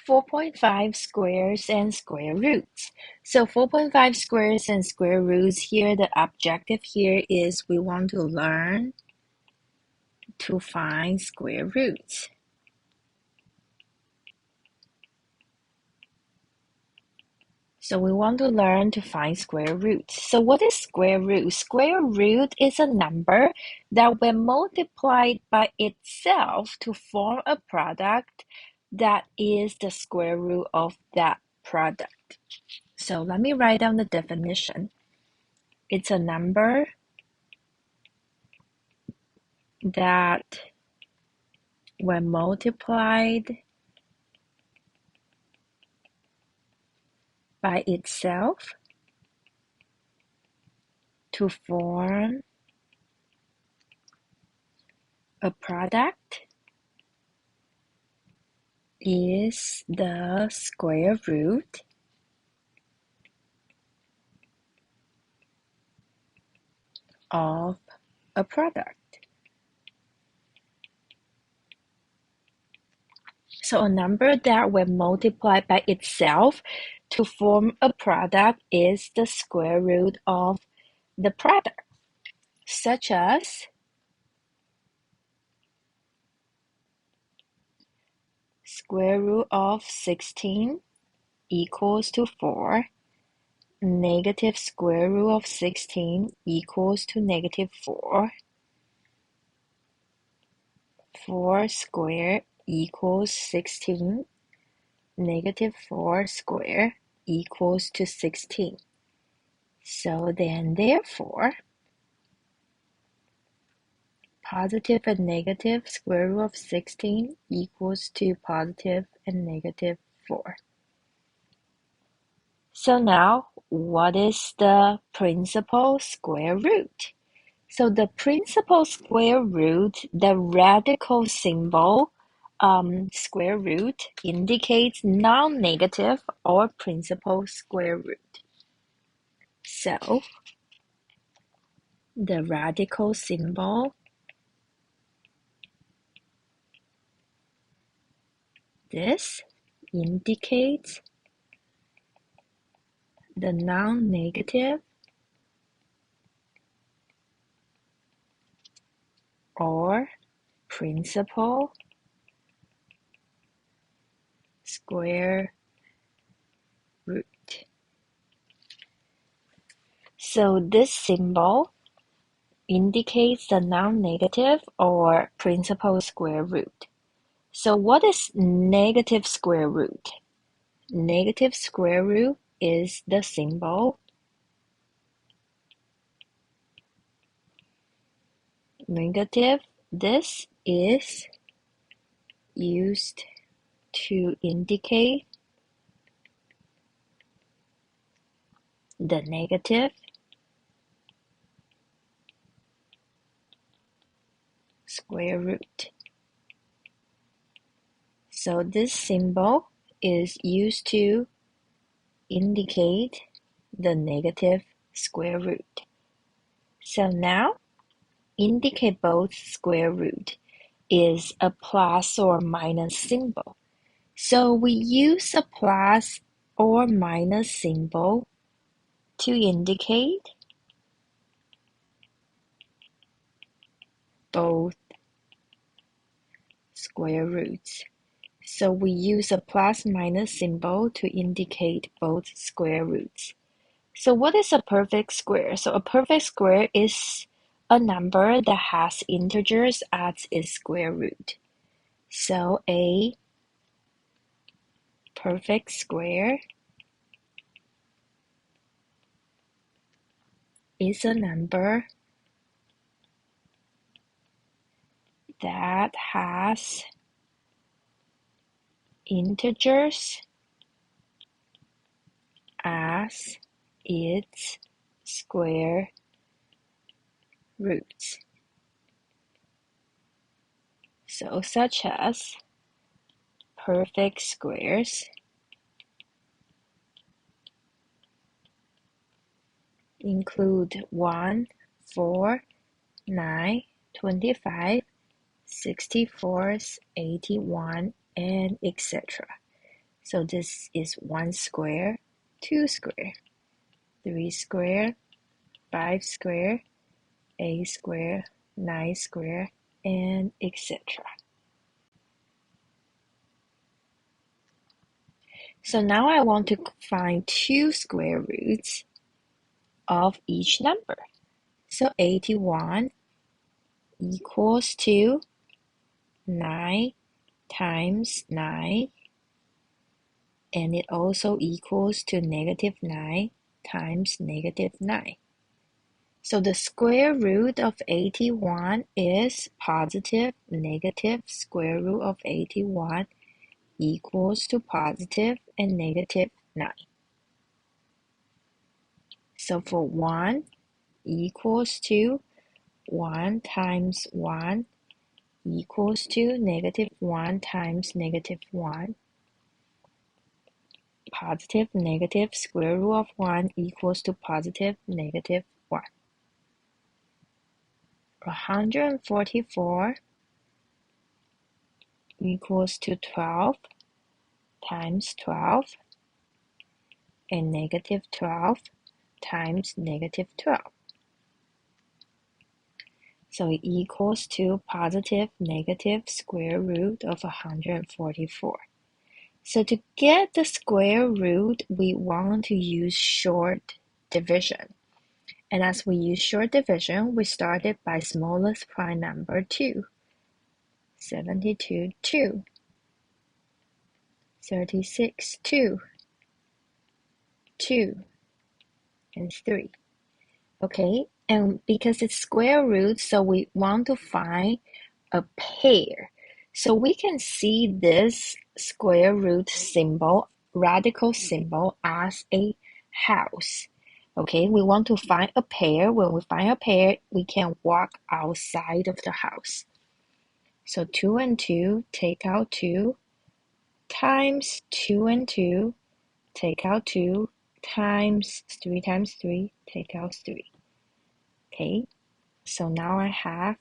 4.5 squares and square roots. So 4.5 squares and square roots here, the objective here is we want to learn to find square roots. So we want to learn to find square roots. So what is square root? Square root is a number that when multiplied by itself to form a product that is the square root of that product. So let me write down the definition. It's a number that when multiplied by itself to form a product is the square root of a product. So a number that when multiplied by itself to form a product is the square root of the product, such as square root of 16 equals to 4. Negative square root of 16 equals to negative 4. 4 squared equals 16. Negative 4 squared equals to 16. So then, therefore, positive and negative square root of 16 equals to positive and negative 4. So now, what is the principal square root? So the principal square root, the radical symbol, square root indicates non-negative or principal square root. So the radical symbol, this indicates the non-negative or principal square root. So this symbol indicates the non-negative or principal square root. So what is negative square root? Negative square root is the symbol negative. This is used to indicate the negative square root. So this symbol is used to indicate the negative square root. So now, indicate both square root is a plus or minus symbol. So we use a plus or minus symbol to indicate both square roots. So we use a plus minus symbol to indicate both square roots. So what is a perfect square? So a perfect square is a number that has integers as its square root. So a perfect square is a number that has integers as its square roots. So such as perfect squares include 1, 4, 9, 25, 64, 81, and etc. So this is 1 square, 2 square, 3 square, 5 square, 8 square, 9 square, and etc. So now I want to find 2 square roots of each number. So 81 equals to 9 times 9, and it also equals to negative 9 times negative 9. So the square root of 81 is positive negative square root of 81 equals to positive and negative 9. So for 1 equals to 1 times 1 equals to negative 1 times negative 1. Positive negative square root of 1 equals to positive negative 1. 144 equals to 12 times 12 and negative 12 times negative 12. So it equals to positive negative square root of 144. So to get the square root, we want to use short division. And as we use short division, we started by smallest prime number 2. 72, 2. 36, 2. 2. And 3. Okay, and because it's square root, so we want to find a pair. So we can see this square root symbol, radical symbol, as a house. Okay, we want to find a pair. When we find a pair, we can walk outside of the house. So 2 and 2, take out 2, times 2 and 2, take out 2, times 3 times 3, take out 3. Okay, so now I have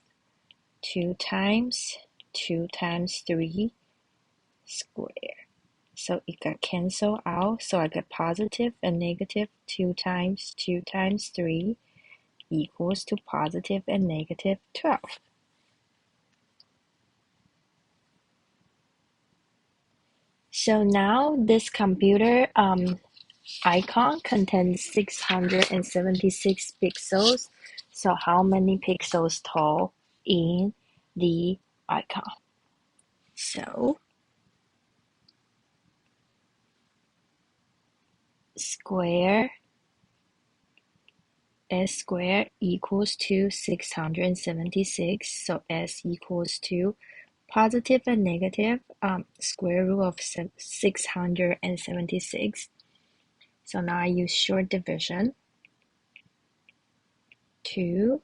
2 times 3 square. So it got canceled out. So I got positive and negative 2 times 3 equals to positive and negative 12. So now this computer icon contains 676 pixels. So how many pixels tall in the icon? So square S squared equals to 676. So S equals to positive and negative square root of 676. So now I use short division. 2,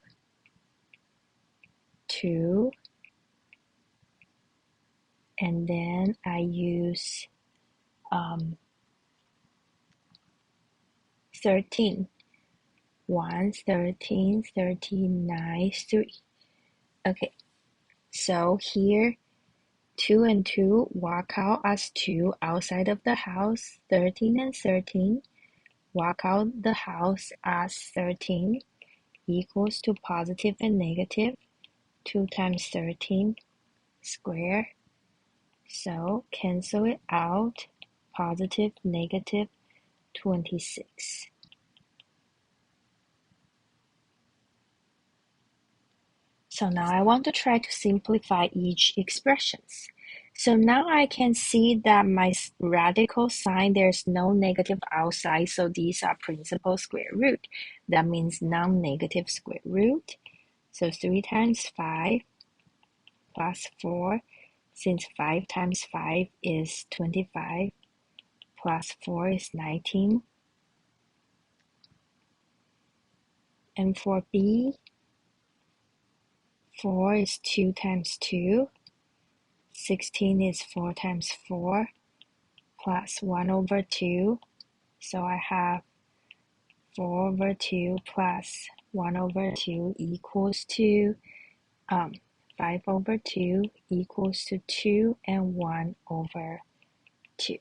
2, and then I use 13. 1, 13, 39, 3. Okay, so here 2 and 2 walk out as 2 outside of the house. 13 and 13 walk out the house as 13 equals to positive and negative 2 times 13 square. So cancel it out, positive negative 26. So now I want to try to simplify each expressions. So now I can see that my radical sign, there's no negative outside, so these are principal square root. That means non-negative square root. So 3 times 5 plus 4, since 5 times 5 is 25, plus 4 is 19. And for B, 4 is 2 times 2. 16 is 4 times 4, plus 1 over 2. So I have 4 over 2 plus 1 over 2 equals to 5 over 2 equals to 2 and 1 over 2.